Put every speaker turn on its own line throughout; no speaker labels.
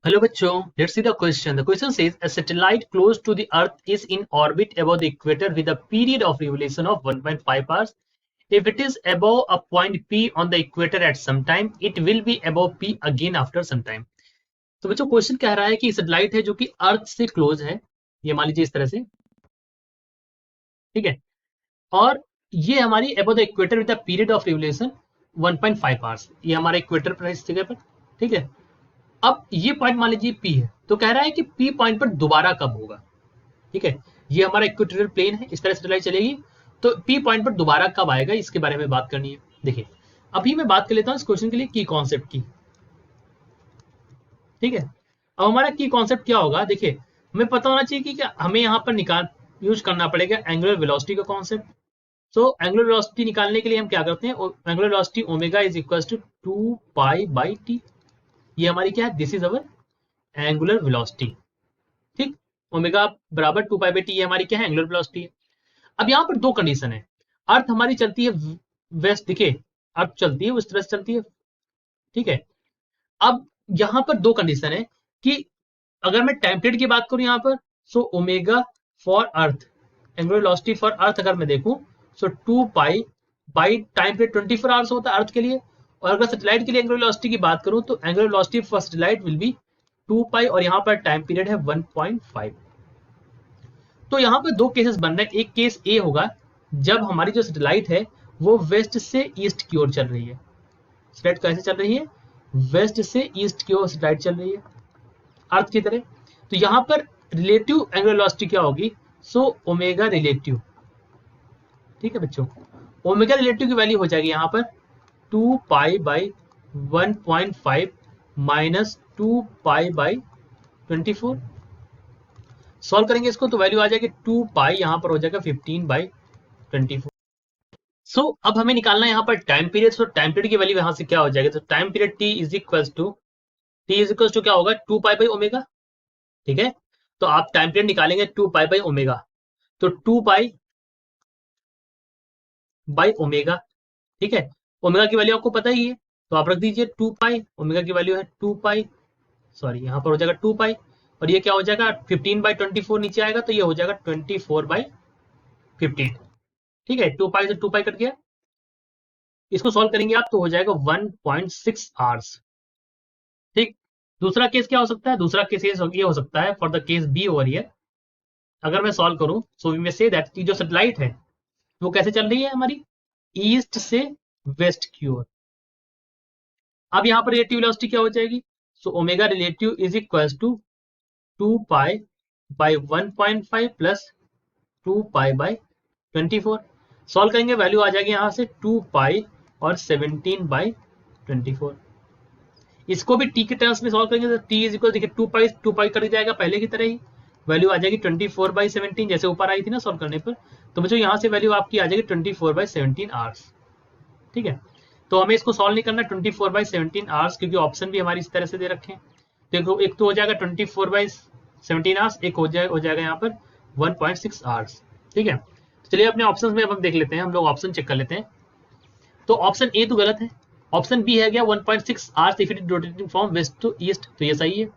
Hello बच्चों, let's see the question. The question says a satellite close to the earth is in orbit above the equator with a period of revolution of 1.5 hours. If it is above a point P on the equator at some time, it will be above P again after some time. तो बच्चों question कह रहा है कि satellite है जो कि अर्थ से क्लोज है, ये मान लीजिए इस तरह से, ठीक है, और ये हमारी above the equator with a period of revolution 1.5 hours, ये हमारा इक्वेटर पर है इस जगह पर, ठीक है। अब ये पॉइंट मान लीजिए पी है, तो कह रहा है कि पी पॉइंट पर दोबारा कब होगा, ठीक है। ये हमारा इक्वेटोरियल प्लेन है, इस तरह से सैटेलाइट चलेगी, तो पी पॉइंट पर दोबारा कब आएगा इसके बारे में बात करनी है। देखिए अभी मैं बात कर लेता हूँ इस क्वेश्चन के लिए की कॉन्सेप्ट की, ठीक है। अब हमारा की कॉन्सेप्ट क्या होगा, देखिए हमें पता होना चाहिए कि क्या हमें यहाँ पर निकाल यूज करना पड़ेगा एंगुलर वेलोसिटी का कॉन्सेप्ट। सो एंगुलर वेलोसिटी निकालने के लिए हम क्या करते हैं, angular velocity omega is equal to 2 pi by T, ये हमारी क्या है, this is our angular velocity, ठीक। ओमेगा बराबर 2 पाई बाई टी, ये हमारी क्या है, एंगुलर वेलोसिटी है। अब यहाँ पर दो कंडीशन है, अर्थ हमारी चलती है वेस्ट, देखिए अर्थ चलती है उस तरह से चलती है, ठीक है। अब यहाँ पर दो कंडीशन है कि अगर मैं टाइम पीरियड की बात करूं यहाँ पर, so omega for earth, angular velocity for earth अगर मैं देखूं, सो 2 pi by time period 24 hours होता है अर्थ के लिए। और अगर सैटेलाइट के लिए एंगुलर वेलोसिटी की बात करूं तो angular velocity for satellite will be 2 पाई और यहाँ पर टाइम पीरियड है 1.5। तो यहाँ पर दो केसेस बन रहे हैं, एक केस ए होगा जब हमारी जो सैटेलाइट है वो वेस्ट से ईस्ट की ओर चल रही है। सैटेलाइट कैसे चल रही है, वेस्ट से ईस्ट की ओर सैटेलाइट चल रही है अर्थ की तरह। तो यहाँ पर रिलेटिव एंगुलर वेलोसिटी क्या होगी, सो ओमेगा रिलेटिव, ठीक है बच्चों। ओमेगा रिलेटिव की वैल्यू हो जाएगी यहाँ पर 2 pi by 1.5 minus 2 pi by 24। Solve करेंगे इसको तो वैल्यू आ जाएगी 2 पाई, यहाँ पर हो जाएगा 15 बाई 24। सो अब हमें निकालना है यहाँ पर टाइम पीरियड। तो टाइम पीरियड की वैल्यू यहाँ से क्या हो जाएगी, तो time period T is equal to क्या होगा, 2 पाई बाई ओमेगा, ठीक है। तो आप टाइम पीरियड निकालेंगे 2 पाई बाई ओमेगा, तो 2 पाई बाई ओमेगा, ठीक है। ओमेगा की वैल्यू आपको पता ही है, तो आप रख दीजिए 2 पाई, ओमेगा की वैल्यू है 2 पाई, सॉरी यहाँ पर हो जाएगा 2 पाई, और ये क्या हो जाएगा 15 बाई 24 नीचे आएगा, तो ये हो जाएगा 24 बाई 15, ठीक है। 2 पाई से 2 पाई कट गया, इसको सॉल्व करेंगे आप तो हो जाएगा 1.6 आवर्स, ठीक। दूसरा केस क्या हो सकता है, दूसरा केस ये हो सकता है for the case B over here. अगर मैं सॉल्व करूं so we may say that जो सैटेलाइट है वो कैसे चल रही है हमारी, ईस्ट से वेस्ट की ओर। अब यहाँ पर रिलेटिव वेलोसिटी क्या हो जाएगी, so omega relative is equal to 2 pi by 1.5 plus 2 pi by 24। Solve करेंगे वैल्यू आ जाएगी यहाँ से 2 पाई और 17 बाई 24। इसको भी टी के टर्म्स में सॉल्व करेंगे तो टी इज इक्वल, देखिए 2 पाई कर जाएगा पहले की तरह ही, वैल्यू आ जाएगी 24 बाई 17 जैसे ऊपर आई थी ना सॉल्व करने पर। तो बच्चों यहाँ से वैल्यू आपकी आ जाएगी 24 बाई 17 आवर्स, ठीक है। तो हमें इसको सॉल्व नहीं करना 24 बाई 17 आवर्स, क्योंकि ऑप्शन भी हमारी इस तरह से दे रखे हैं। देखो एक तो हो जाएगा 24 बाई 17 आवर्स, एक हो जाएगा यहाँ पर 1.6 आवर्स, ठीक है। तो चलिए अपने ऑप्शन में अब हम देख लेते हैं, हम लोग ऑप्शन चेक कर लेते हैं। तो ऑप्शन ए तो गलत है, ऑप्शन बी है क्या 1.6 hours if it is rotating from west to east, तो ये सही है।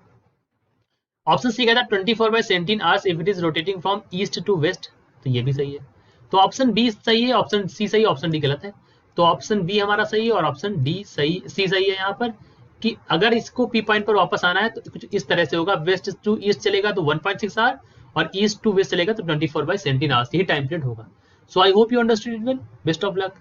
ऑप्शन सी कहता है 24 by 17 hours if it is rotating from east to west, तो ये भी सही है। तो ऑप्शन बी सही है, ऑप्शन सी सही है, ऑप्शन डी गलत है। तो ऑप्शन बी हमारा सही है और ऑप्शन डी सही, सी सही है यहाँ पर, कि अगर इसको पी पॉइंट पर वापस आना है तो कुछ इस तरह से होगा, वेस्ट टू ईस्ट चलेगा तो 1.6 आवर और ईस्ट टू वेस्ट चलेगा तो 24 बाई 17 आवर्स, यही टाइम पीरियड होगा। So I hope you understood it well, best of luck.